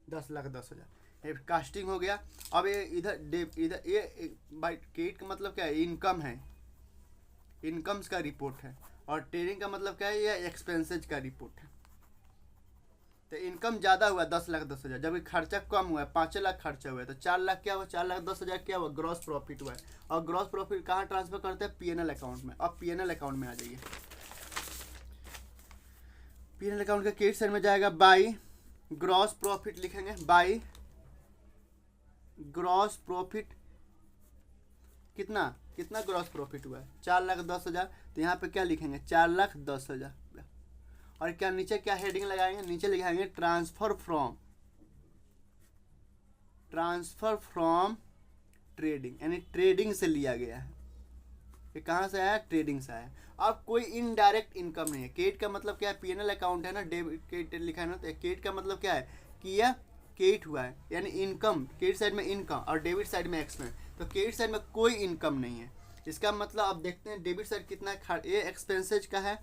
A: 10,10,000। ये कास्टिंग हो गया। अब ये इधर ये बाई क्रेडिट का मतलब क्या है, इनकम है, इनकम्स का रिपोर्ट है। और ट्रेडिंग का मतलब क्या है, ये एक्सपेंसेज का रिपोर्ट है। तो इनकम ज़्यादा हुआ 10,10,000, जबकि खर्चा कम हुआ है 5 लाख खर्चा हुआ है, तो 4 लाख क्या हुआ, 4,10,000 क्या हुआ, ग्रॉस प्रॉफिट हुआ है। और ग्रॉस प्रॉफिट कहाँ ट्रांसफर करते हैं, पीएनएल अकाउंट में। अब पीएनएल अकाउंट में आ जाइए, पीएनएल अकाउंट के क्रेडिट साइड में जाएगा बाई ग्रॉस प्रॉफिट, लिखेंगे बाई ग्रॉस प्रॉफिट। कितना कितना ग्रॉस प्रॉफिट हुआ है, 4,10,000। तो यहाँ पे क्या लिखेंगे, 4,10,000। और क्या नीचे क्या हेडिंग लगाएंगे, नीचे लिखाएंगे ट्रांसफर फ्रॉम ट्रेडिंग, यानी ट्रेडिंग से लिया गया है। ये कहाँ से आया, ट्रेडिंग से आया। अब कोई इनडायरेक्ट इनकम नहीं है। क्रेडिट का मतलब क्या है, पीएनएल अकाउंट है ना, डेबिट क्रेडिट लिखा है ना, तो क्रेडिट का मतलब क्या है कि यह क्रेडिट हुआ है, यानी इनकम। क्रेडिट साइड में इनकम और डेबिट साइड में एक्सपेंस। तो क्रेडिट साइड में कोई इनकम नहीं है। इसका मतलब अब देखते हैं डेबिट साइड कितना है, ये एक्सपेंसेज का है,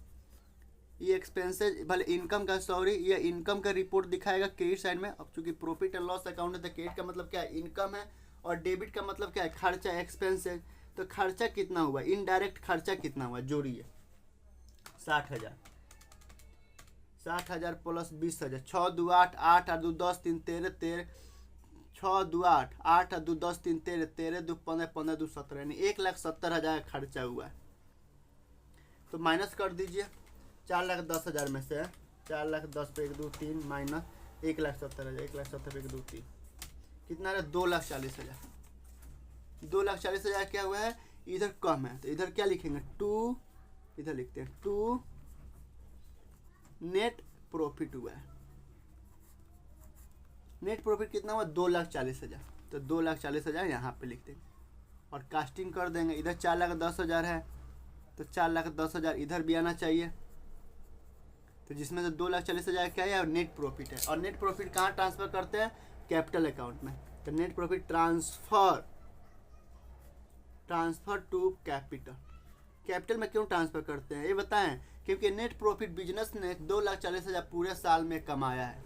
A: ये एक्सपेंसेज भले इनकम का, सॉरी ये इनकम का रिपोर्ट दिखाएगा क्रेडिट साइड में। अब चूंकि प्रॉफिट एंड लॉस अकाउंट है तो क्रेडिट का मतलब क्या है, इनकम है, और डेबिट का मतलब क्या है, खर्चा, एक्सपेंसेज। तो खर्चा कितना हुआ, इनडायरेक्ट खर्चा कितना हुआ, जोड़िए 60,000, 60,000 प्लस 20,000, 6 2 8 8 और 2 10 3 13 13, 6 2 8 8 और 2 10 3 13 13 2 15 15 2 17, यानी 1,70,000 खर्चा हुआ है। तो माइनस कर दीजिए 4,10,000 में से 4,10,000 पे 1 2 3 माइनस 1,70,000, 1,70,000 1 2 3 कितना है, 2,40,000। 2,40,000 क्या हुआ है, इधर कम है, तो इधर क्या लिखेंगे, 2, इधर लिखते हैं 2 नेट प्रॉफिट हुआ है। नेट प्रॉफिट कितना हुआ, 2,40,000। तो 2,40,000 यहाँ पे लिख देंगे और कास्टिंग कर देंगे। इधर 4,10,000 है, तो 4,10,000 इधर भी आना चाहिए। तो जिसमें से 2,40,000 क्या है, और नेट प्रॉफिट है। और नेट प्रॉफिट कहाँ ट्रांसफर करते हैं, कैपिटल अकाउंट में। तो net profit transfer to capital में क्यों ट्रांसफर करते हैं ये बताएं, क्योंकि नेट प्रॉफिट बिजनेस ने 2,40,000 पूरे साल में कमाया है,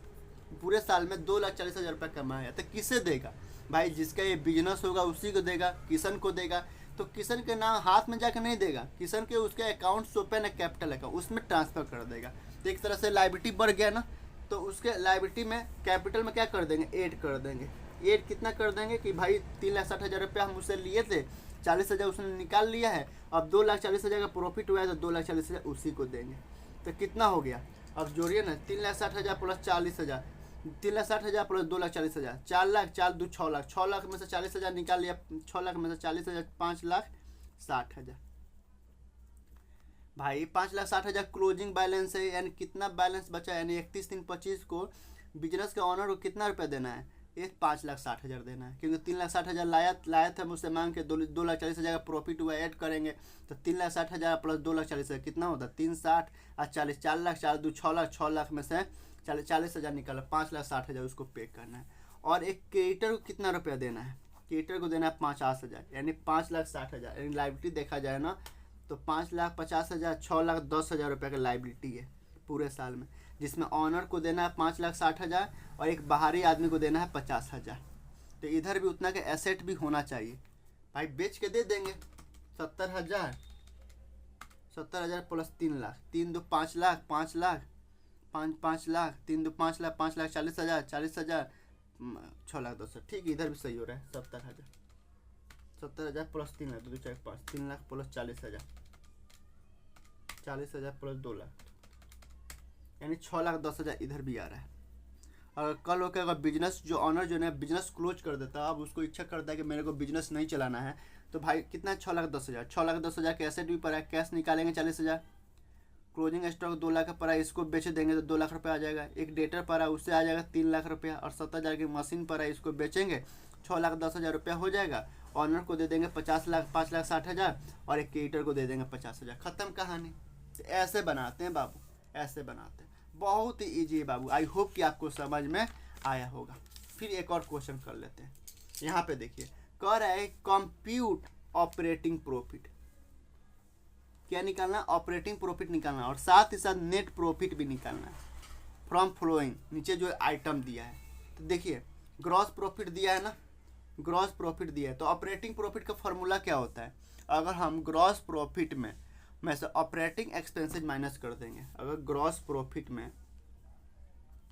A: पूरे साल में 2,40,000 रुपये कमाया है। तो किसे देगा भाई, जिसका ये बिजनेस होगा उसी को देगा, किशन को देगा। तो किशन के नाम हाथ में जाकर नहीं देगा, किशन के उसके अकाउंट ओपन है कैपिटल अकाउंट, उसमें ट्रांसफर कर देगा। तो एक तरह से लाइबिलिटी बढ़ गया ना, तो उसके लाइबिलिटी में कैपिटल में क्या कर देंगे, ऐड कर देंगे। ऐड कितना कर देंगे कि भाई 3,60,000 रुपया हम उससे लिए थे, 40,000 उसने निकाल लिया है, अब 2,40,000 का प्रॉफिट हुआ है, तो 2,40,000 उसी को देंगे। तो कितना हो गया, अब जोड़िए ना, 3,60,000 प्लस 40,000, 3,60,000 प्लस 2,40,000, 4 लाख, 4 2 6 लाख, 6 लाख में से 40,000 निकाल लिया, 6 लाख में से 40,000, 5,60,000। भाई 5,60,000 क्लोजिंग बैलेंस है, यानी कितना बैलेंस बचा है, यानी 31/3/25 को बिजनेस के ऑनर को कितना रुपया देना है, ये 5,60,000 देना है। क्योंकि 3,60,000 लाया था मुझसे मांग के, 2,40,000 का प्रॉफिट हुआ, ऐड करेंगे तो 3,60,000 प्लस 2,40,000 कितना होता है, 3 60 और 40, 4 लाख, 4 2 6 लाख, 6 लाख में से 40,000 निकाला, 5,60,000 उसको पे करना है। और एक क्रेडिटर को कितना रुपया देना है, क्रेडिटर को देना है 50,000, यानी 5,60,000, यानी लाइबिलिटी देखा जाए ना तो 5,50,000, 6,10,000 रुपये का लाइबिलिटी है पूरे साल में, जिसमें ऑनर को देना है 5,60,000 और एक बाहरी आदमी को देना है 50,000। तो इधर भी उतना का एसेट भी होना चाहिए। भाई बेच के दे देंगे 70,000, 70,000 प्लस 3 लाख, 3 2 5 लाख, 5 लाख, 5 लाख, 3 2 5 लाख, 5 लाख 40,000, 40,000, 6,10,000। ठीक, इधर भी सही हो रहा है, 70,000, 70,000 plus 3 lakh, 2 4 5, 3 lakh plus 40,000, 40,000 plus 2 lakh, यानी 6,10,000 इधर भी आ रहा है। और कल होकर अगर बिजनेस जो ऑनर जो है बिजनेस क्लोज कर देता है, अब उसको इच्छा करता है कि मेरे को बिजनेस नहीं चलाना है, तो भाई कितना 6,10,000, 6,10,000 के एसेट भी पड़ा है, कैश निकालेंगे 40,000, क्लोजिंग स्टॉक 2 लाख का पड़ा है, इसको बेच देंगे तो 2 लाख रुपये आ जाएगा। एक डेटर पड़ा है उससे आ जाएगा 3 लाख रुपया, और 70,000 की मशीन पड़ा है, इसको बेचेंगे 6,10,000 रुपया हो जाएगा। ऑनर को दे देंगे 50 लाख, 5,60,000, और एक क्रेडिटर को दे देंगे 50,000, खत्म कहानी। ऐसे बनाते हैं बाबू, ऐसे बनाते हैं, बहुत ही ईजी है बाबू। आई होप कि आपको समझ में आया होगा। फिर एक और क्वेश्चन कर लेते हैं। यहाँ पे देखिए कह रहा है कंप्यूट ऑपरेटिंग प्रॉफिट, क्या निकालना, ऑपरेटिंग प्रॉफिट निकालना और साथ ही साथ नेट प्रॉफिट भी निकालना है फ्रॉम फ्लोइंग, नीचे जो आइटम दिया है। तो देखिए ग्रॉस प्रॉफिट दिया है ना, ग्रॉस प्रॉफिट दिया है, तो ऑपरेटिंग प्रॉफिट का फॉर्मूला क्या होता है, अगर हम ग्रॉस प्रॉफिट में से ऑपरेटिंग एक्सपेंसेस माइनस कर देंगे, अगर ग्रॉस प्रॉफिट में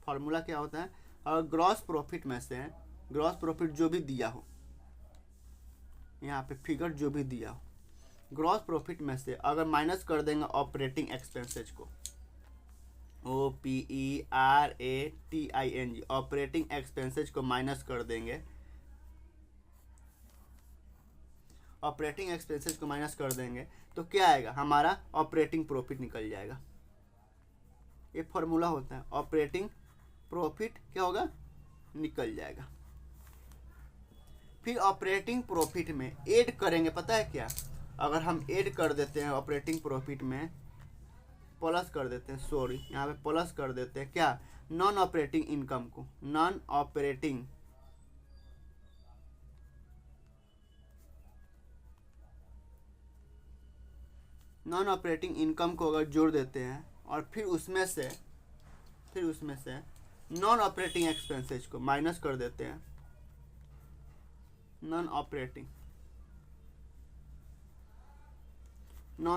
A: फॉर्मूला क्या होता है, अगर ग्रॉस प्रॉफिट में से ग्रॉस प्रॉफिट जो भी दिया हो, यहाँ पे फिगर जो भी दिया हो, ग्रॉस प्रॉफिट में से अगर माइनस कर देंगे ऑपरेटिंग एक्सपेंसेज को, OPERATING, ऑपरेटिंग एक्सपेंसेज को माइनस कर देंगे, ऑपरेटिंग एक्सपेंसेज को माइनस कर देंगे तो क्या आएगा, हमारा ऑपरेटिंग प्रॉफिट निकल जाएगा। ये फॉर्मूला होता है, ऑपरेटिंग प्रॉफिट क्या होगा, निकल जाएगा। फिर ऑपरेटिंग प्रॉफिट में ऐड करेंगे, पता है क्या, अगर हम ऐड कर देते हैं ऑपरेटिंग प्रॉफिट में, प्लस कर देते हैं, सॉरी यहाँ पे प्लस कर देते हैं क्या, नॉन ऑपरेटिंग इनकम को, नॉन ऑपरेटिंग इनकम को अगर जोड़ देते हैं और फिर उसमें से नॉन ऑपरेटिंग एक्सपेंसेज को माइनस कर देते हैं, नॉन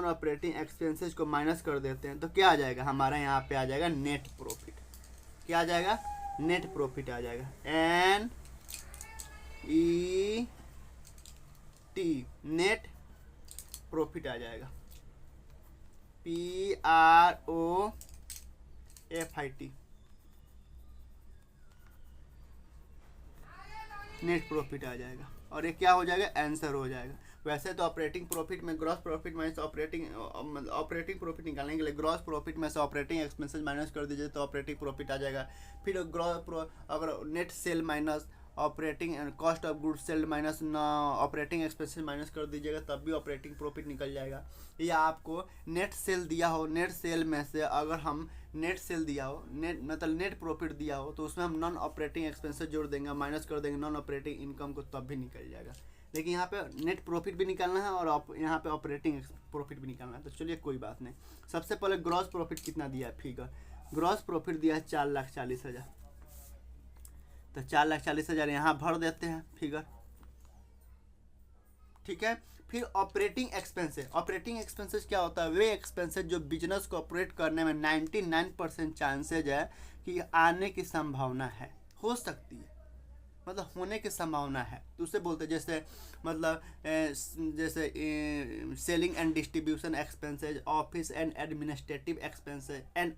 A: ऑपरेटिंग एक्सपेंसेज को माइनस कर देते हैं तो क्या आ जाएगा, हमारा यहाँ पे आ जाएगा नेट प्रॉफिट। क्या आ जाएगा, नेट प्रॉफिट आ जाएगा, NET, नेट प्रॉफिट आ जाएगा, PROFIT, नेट प्रॉफिट आ जाएगा। और ये क्या हो जाएगा, आंसर हो जाएगा। वैसे तो ऑपरेटिंग प्रॉफिट में gross profit minus operating profit निकालने के लिए ग्रॉस प्रॉफिट में से ऑपरेटिंग एक्सपेंसेस माइनस कर दीजिए तो ऑपरेटिंग प्रॉफिट आ जाएगा। फिर अगर net cell minus operating cost of goods sailed minus operating expenses minus कर दीजिएगा तब भी ऑपरेटिंग प्रॉफिट निकल जाएगा। या आपको नेट सेल दिया हो, नेट सेल में से अगर हम नेट सेल दिया हो, मतलब नेट प्रॉफिट दिया हो तो उसमें हम नॉन ऑपरेटिंग एक्सपेंसेस जोड़ देंगे, माइनस कर देंगे नॉन ऑपरेटिंग इनकम को, तब भी निकल जाएगा। लेकिन यहाँ पे नेट प्रॉफिट भी निकालना है और यहाँ पे ऑपरेटिंग प्रॉफिट भी निकालना है। तो चलिए कोई बात नहीं। सबसे पहले ग्रॉस प्रॉफिट कितना दिया है, फिगर ग्रॉस प्रॉफिट दिया है 4,40,000, तो 4,40,000 यहाँ भर देते हैं फिगर, ठीक है। फिर ऑपरेटिंग एक्सपेंसेस क्या होता है, वे एक्सपेंसेस जो बिजनेस को ऑपरेट करने में 99% चांसेज है कि आने की संभावना है, हो सकती है, मतलब होने की संभावना है, तो उसे बोलते हैं जैसे मतलब जैसे selling and distribution expenses, office and administrative expenses and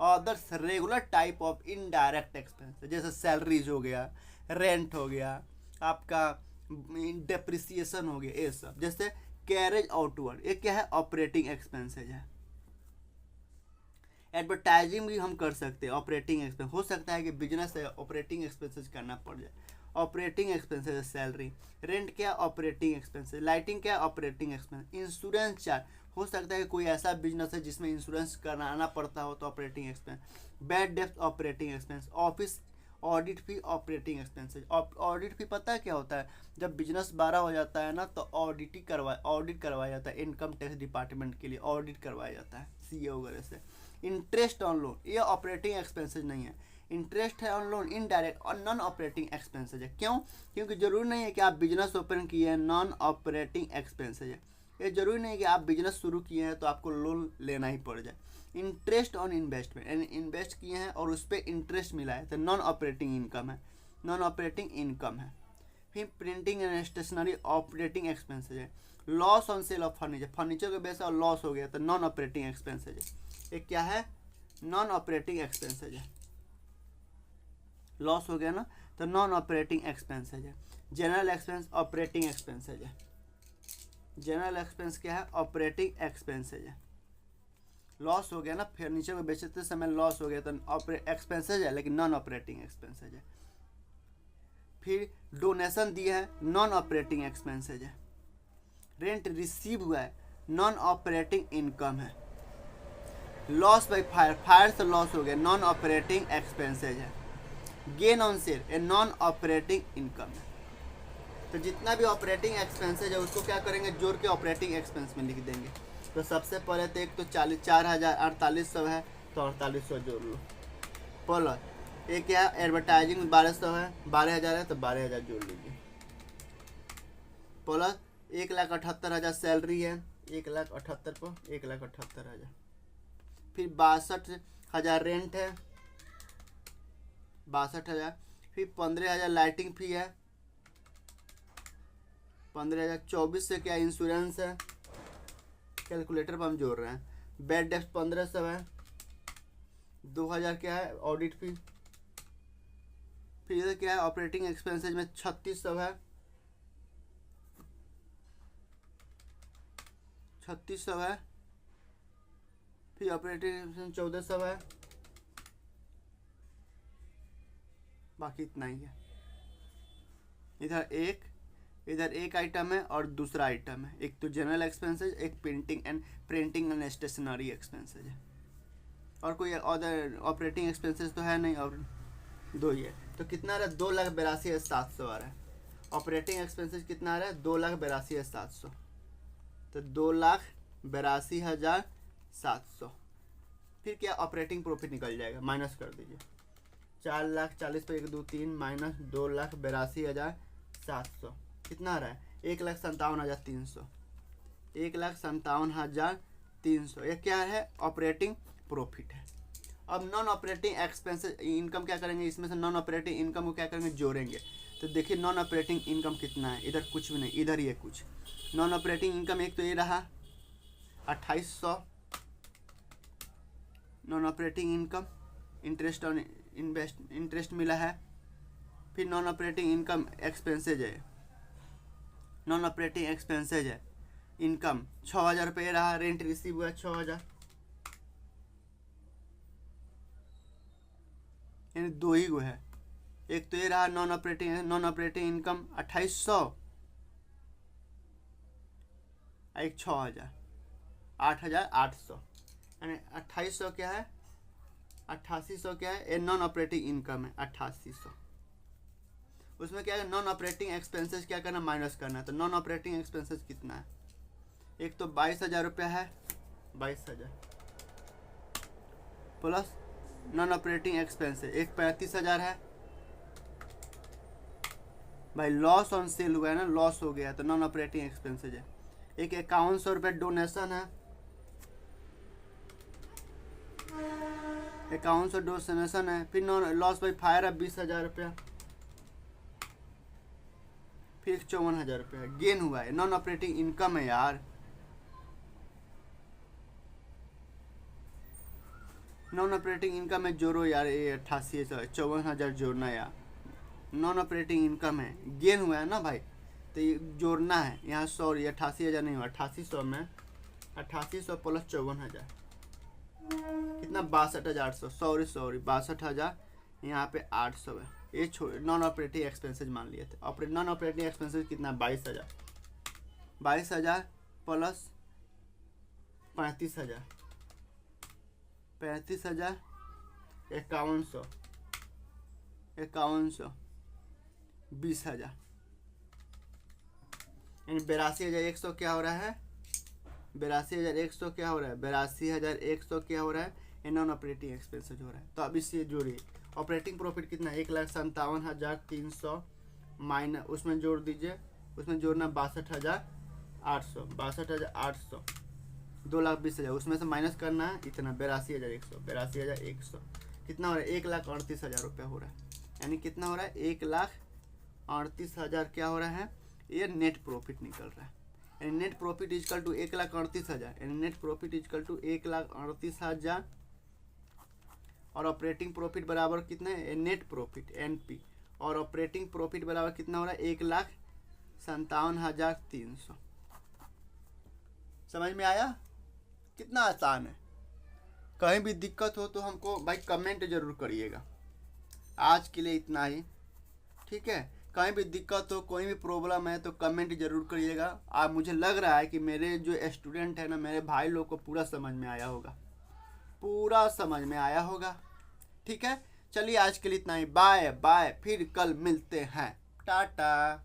A: others regular type of indirect expenses, जैसे सैलरीज हो गया, रेंट हो गया, आपका डेप्रिसिएशन हो गया, ये सब। जैसे कैरेज आउटवर्ड, ये क्या है, ऑपरेटिंग एक्सपेंसेज है। एडवर्टाइजिंग भी हम कर सकते हैं, ऑपरेटिंग एक्सपेंस। हो सकता है कि बिजनेस है, ऑपरेटिंग एक्सपेंसेस करना पड़ जाए, ऑपरेटिंग एक्सपेंसेस। सैलरी, रेंट क्या, ऑपरेटिंग एक्सपेंसेस। लाइटिंग क्या, ऑपरेटिंग एक्सपेंस। इंश्योरेंस चार्ज, हो सकता है कि कोई ऐसा बिजनेस है जिसमें इंश्योरेंस कराना पड़ता हो तो ऑपरेटिंग एक्सपेंस। बैड डेब्ट ऑपरेटिंग एक्सपेंस। ऑफिस ऑडिट फी ऑपरेटिंग एक्सपेंसेज। ऑडिट फी पता है क्या होता है, जब बिजनेस बड़ा हो जाता है ना तो ऑडिट करवाया जाता है, इनकम टैक्स डिपार्टमेंट के लिए ऑडिट करवाया जाता है CA वगैरह से। इंटरेस्ट ऑन लोन, ये ऑपरेटिंग एक्सपेंसेज नहीं है, इंटरेस्ट है ऑन लोन इनडायरेक्ट और नॉन ऑपरेटिंग एक्सपेंसेज है। क्यों, क्योंकि जरूरी नहीं है कि आप बिजनेस ओपन किए हैं, नॉन ऑपरेटिंग एक्सपेंसेज है। ये जरूरी नहीं है कि आप बिजनेस शुरू किए हैं तो आपको लोन लेना ही पड़ जाए। इंटरेस्ट ऑन इन्वेस्टमेंट, यानी इन्वेस्ट किए हैं और उस पर इंटरेस्ट मिला है तो नॉन ऑपरेटिंग इनकम है, नॉन ऑपरेटिंग इनकम है। फिर printing and stationery operating expenses है। Loss on sale of furniture के बेस और लॉस हो गया तो नॉन ऑपरेटिंग एक्सपेंसेज है। ये क्या है, नॉन ऑपरेटिंग एक्सपेंसेज है, लॉस हो गया ना तो नॉन ऑपरेटिंग एक्सपेंसेज है। जनरल एक्सपेंस ऑपरेटिंग एक्सपेंसेज है, जनरल एक्सपेंस क्या है, ऑपरेटिंग एक्सपेंसेज है। लॉस हो गया ना, फर्नीचर को बेचते समय लॉस हो गया तो एक्सपेंसेज है लेकिन नॉन ऑपरेटिंग एक्सपेंसेज है। फिर डोनेशन दिया है, नॉन ऑपरेटिंग एक्सपेंसेज है। रेंट रिसीव हुआ है, नॉन ऑपरेटिंग इनकम है। लॉस बाई फायर से लॉस हो गया, नॉन ऑपरेटिंग एक्सपेंसेज है। Gain on sale a non operating income है। तो जितना भी ऑपरेटिंग एक्सपेंसेज है उसको क्या करेंगे, जोड़ के ऑपरेटिंग एक्सपेंस में लिख देंगे। तो सबसे पहले तो एक तो 4,4800 है, तो 4800 जोड़ लो। प्लस एक क्या एडवर्टाइजिंग 1200 है, 12,000 है तो 12,000 जोड़ लीजिए। प्लस 1,78,000 सैलरी है, 1,78,000 को 1,78,000, फिर 62,000 रेंट है, 62,000, फिर 15,000 लाइटिंग फी है, 15,000, 24 से क्या इंश्योरेंस है, कैलकुलेटर पर हम जोड़ रहे हैं। बेड डेस्क 1500 है, 2,000 क्या है ऑडिट फी, फिर इधर क्या है ऑपरेटिंग एक्सपेंसेज में 3600 है, 3600 है, फिर ऑपरेटिंग एक्सपेंस 1400 है, बाकी इतना ही है। इधर एक आइटम है और दूसरा आइटम है, एक तो जनरल एक्सपेंसेज, एक प्रिंटिंग एंड स्टेशनरी एक्सपेंसेज है, और कोई अदर ऑपरेटिंग एक्सपेंसेज तो है नहीं, और दो ही है। तो कितना आ रहा है, 2,82,700 आ रहा है। ऑपरेटिंग एक्सपेंसेज कितना आ रहा है, 2,82,700, तो 2,82,700। फिर क्या ऑपरेटिंग प्रॉफिट निकल जाएगा, माइनस कर दीजिए। 4,40,000 पर 1 2 3 माइनस 2,82,700 कितना आ रहा है, 1,57,300, 1,57,300। ये क्या है, ऑपरेटिंग प्रॉफिट है। अब नॉन ऑपरेटिंग एक्सपेंसेस इनकम क्या करेंगे, इसमें से नॉन ऑपरेटिंग इनकम को क्या करेंगे, जोड़ेंगे। तो देखिए नॉन ऑपरेटिंग इनकम कितना है, इधर कुछ भी नहीं, इधर ये कुछ नॉन ऑपरेटिंग इनकम। एक तो ये रहा 2,800 non operating income, interest on interest मिला है। फिर नॉन ऑपरेटिंग इनकम एक्सपेंसेज है, नॉन ऑपरेटिंग एक्सपेंसेज है इनकम 6,000 रुपये रहा, रेंट रिसीव हुआ 6,000, यानी दो ही गो है। एक तो ये रहा नॉन ऑपरेटिंग इनकम 2,800, एक 6,000, 8,800, यानी 2,800 क्या है, 8,800 क्या है, ये नॉन ऑपरेटिंग इनकम है 8,800। उसमें क्या है, नॉन ऑपरेटिंग एक्सपेंसेस क्या करना, माइनस करना है। तो नॉन ऑपरेटिंग एक्सपेंसेस कितना है, एक तो 22,000 रुपया है, 22,000 प्लस नॉन ऑपरेटिंग एक्सपेंसेस एक 35,000 है। भाई लॉस ऑन सेल हुआ है ना, लॉस हो गया तो नॉन ऑपरेटिंग एक्सपेंसेज है। एक 5,100 रुपये डोनेशन है, 5,100 डोनेशन है। फिर नॉन लॉस बाई फायर है 20,000 रुपया, फिर 54,000 रुपया गेन हुआ है, नॉन ऑपरेटिंग इनकम है यार। नॉन ऑपरेटिंग इनकम में जोड़ो यार, ये 88 54,000 जोड़ना यार, नॉन ऑपरेटिंग इनकम है, गेन हुआ है ना भाई, तो ये जोड़ना है यहाँ। सॉरी 88,000 नहीं हुआ, 8800 में 8800 प्लस 54,000 कितना, 62,800, सॉरी 62,000, यहाँ पे 800 है। ये नॉन ऑपरेटिंग एक्सपेंसेज मान लिए थे। नॉन ऑपरेटिंग एक्सपेंसेज कितना, 22,000, 22,000 प्लस 35,000, 35,000, 5,100, 20,000, यानी 82,100 क्या हो रहा है, 82,100 क्या हो रहा है, 82,100 क्या हो रहा है, ये नॉन ऑपरेटिंग एक्सपेंसेज हो रहा है। तो अब इससे जोड़िए, ऑपरेटिंग प्रॉफिट कितना, 1,57,300 माइनस उसमें जोड़ दीजिए, उसमें जोड़ना 62,800, 62,800, 2,20,000, उसमें से माइनस करना है इतना 82,100, 82,100 कितना हो रहा है, 1,38,000 रुपया हो रहा है। यानी कितना हो रहा है, 1,38,000 क्या हो रहा है, ये नेट प्रॉफिट निकल रहा है। यानी नेट प्रॉफिट इजकल टू 1,38,000, यानी नेट प्रॉफिट इजकल टू 1,38,000, और ऑपरेटिंग प्रॉफिट बराबर कितना है, नेट प्रॉफिट एनपी, और ऑपरेटिंग प्रॉफिट बराबर कितना हो रहा है, 1,57,300। समझ में आया, कितना आसान है। कहीं भी दिक्कत हो तो हमको भाई कमेंट जरूर करिएगा। आज के लिए इतना ही, ठीक है। कहीं भी दिक्कत हो, कोई भी प्रॉब्लम है तो कमेंट जरूर करिएगा। आप मुझे लग रहा है कि मेरे जो स्टूडेंट है ना, मेरे भाई लोग को पूरा समझ में आया होगा, पूरा समझ में आया होगा, ठीक है। चलिए आज के लिए इतना ही, बाय बाय, फिर कल मिलते हैं, टाटा।